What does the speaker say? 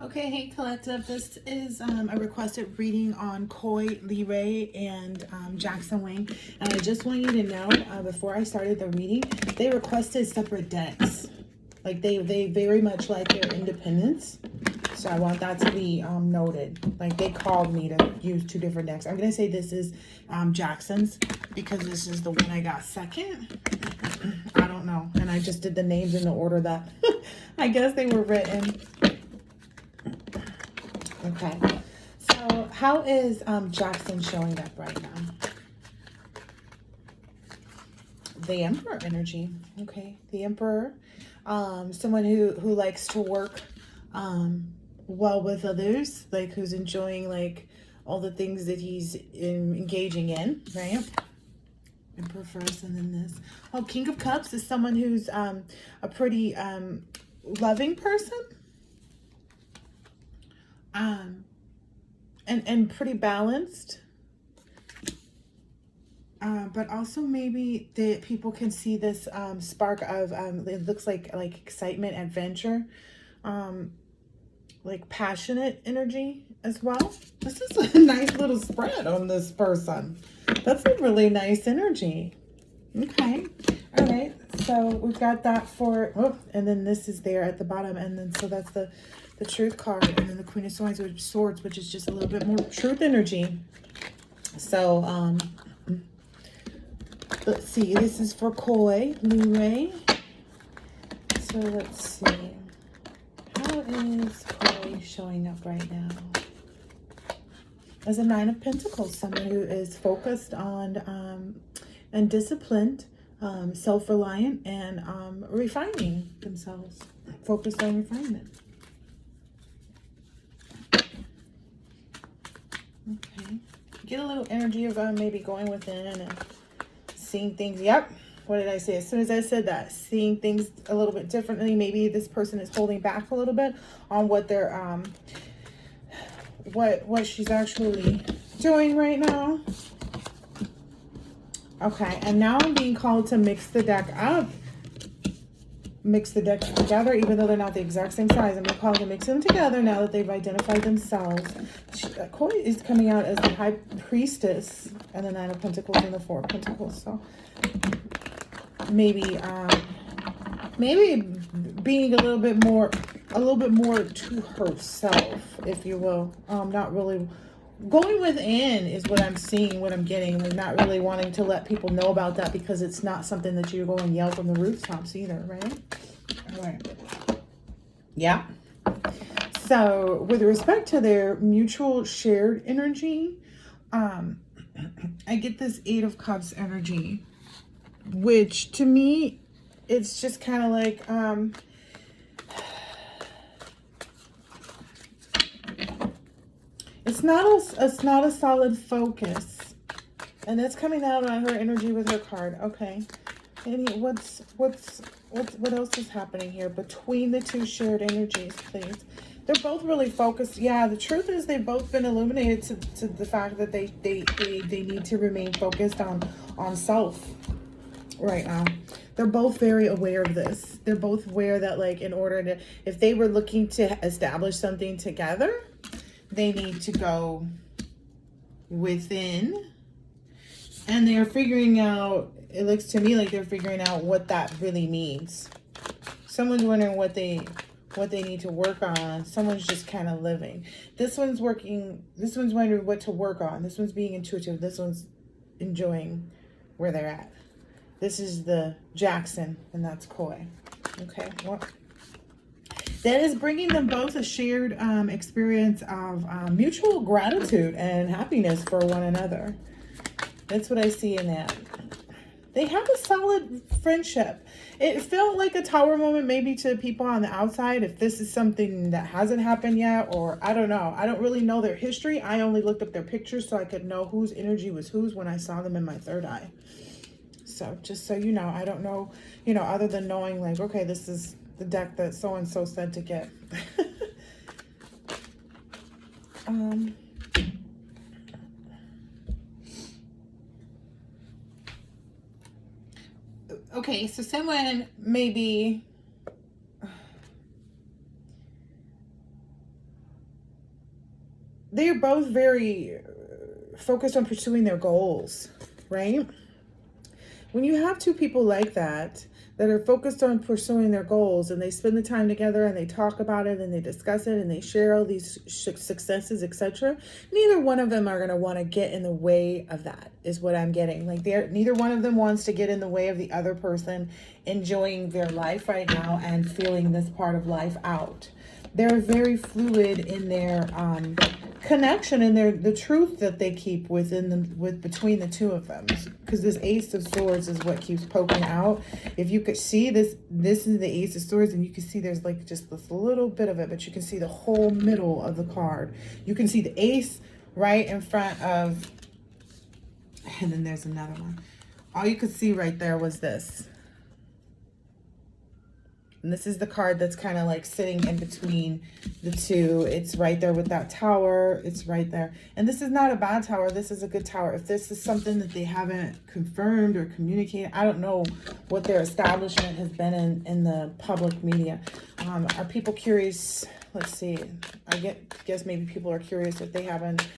Okay, hey collective, this is a requested reading on Coi Leray and Jackson Wang. And I just want you to know, before I started the reading, they requested separate decks. Like they very much like their independence. So I want that to be noted. Like they called me to use two different decks. I'm going to say this is Jackson's because this is the one I got second. I don't know. And I just did the names in the order that I guess they were written. Okay, so how is Jackson showing up right now? The Emperor energy. Okay, the Emperor, someone who likes to work well with others, like who's enjoying like all the things that he's engaging in, right? Emperor first, and then this. Oh, King of Cups is someone who's a pretty loving person. And pretty balanced, but also maybe that people can see this spark of it looks like excitement, adventure, like passionate energy as well. This is a nice little spread on this person. That's a really nice energy. Okay, all right, so we've got that for and then this is there at the bottom, and then so that's the truth card, and then the Queen of Swords, which is just a little bit more truth energy. So let's see, this is for Coi Leray. So let's see, how is Coi showing up right now? As a Nine of Pentacles, someone who is focused on and disciplined, self-reliant, and refining themselves, focused on refinement. Okay, get a little energy of maybe going within and seeing things. Yep, what did I say? As soon as I said that, seeing things a little bit differently. Maybe this person is holding back a little bit on what they're what she's actually doing right now. Okay, and now I'm being called to mix the deck up. Mix the decks together, even though they're not the exact same size. I'm called to mix them together now that they've identified themselves. Coi is coming out as the High Priestess and the Nine of Pentacles and the Four of Pentacles. So maybe being a little bit more to herself, if you will. Not really going within is what I'm seeing, what I'm getting. We're not really wanting to let people know about that because it's not something that you go and yell from the rooftops either, right? All right. Yeah. So with respect to their mutual shared energy, I get this Eight of Cups energy, which to me, it's just kind of like, it's not a solid focus, and that's coming out on her energy with her card. Okay, and what else is happening here between the two shared energies, please? They're both really focused. Yeah, the truth is they've both been illuminated to the fact that they need to remain focused on self right now. They're both very aware of this. They're both aware that, like, in order to, if they were looking to establish something together, they need to go within, and they're figuring out, it looks to me like they're figuring out what that really means. Someone's wondering what they need to work on. Someone's just kind of living. This one's working. This one's wondering what to work on. This one's being intuitive. This one's enjoying where they're at. This is the Jackson, and that's Coi. Okay, well, that is bringing them both a shared experience of mutual gratitude and happiness for one another. That's what I see in that. They have a solid friendship. It felt like a tower moment maybe to people on the outside, if this is something that hasn't happened yet, or I don't know. I don't really know their history. I only looked up their pictures so I could know whose energy was whose when I saw them in my third eye. So just so you know, I don't know, other than knowing like, okay, this is the deck that so-and-so said to get. Okay, so someone maybe, they're both very focused on pursuing their goals, right? When you have two people like that are focused on pursuing their goals, and they spend the time together and they talk about it and they discuss it and they share all these successes, etc., neither one of them are going to want to get in the way of that, is what I'm getting. Like, neither one of them wants to get in the way of the other person enjoying their life right now and feeling this part of life out. They're very fluid in their connection and the truth that they keep between the two of them, because this Ace of Swords is what keeps poking out. If you could see this is the Ace of Swords, and you can see there's like just this little bit of it, but you can see the whole middle of the card. You can see the Ace right in front of, and then there's another one. All you could see right there was this. And this is the card that's kind of like sitting in between the two. It's right there with that tower. It's right there. And this is not a bad tower. This is a good tower. If this is something that they haven't confirmed or communicated, I don't know what their establishment has been in the public media. Are people curious? Let's see. I guess maybe people are curious if they haven't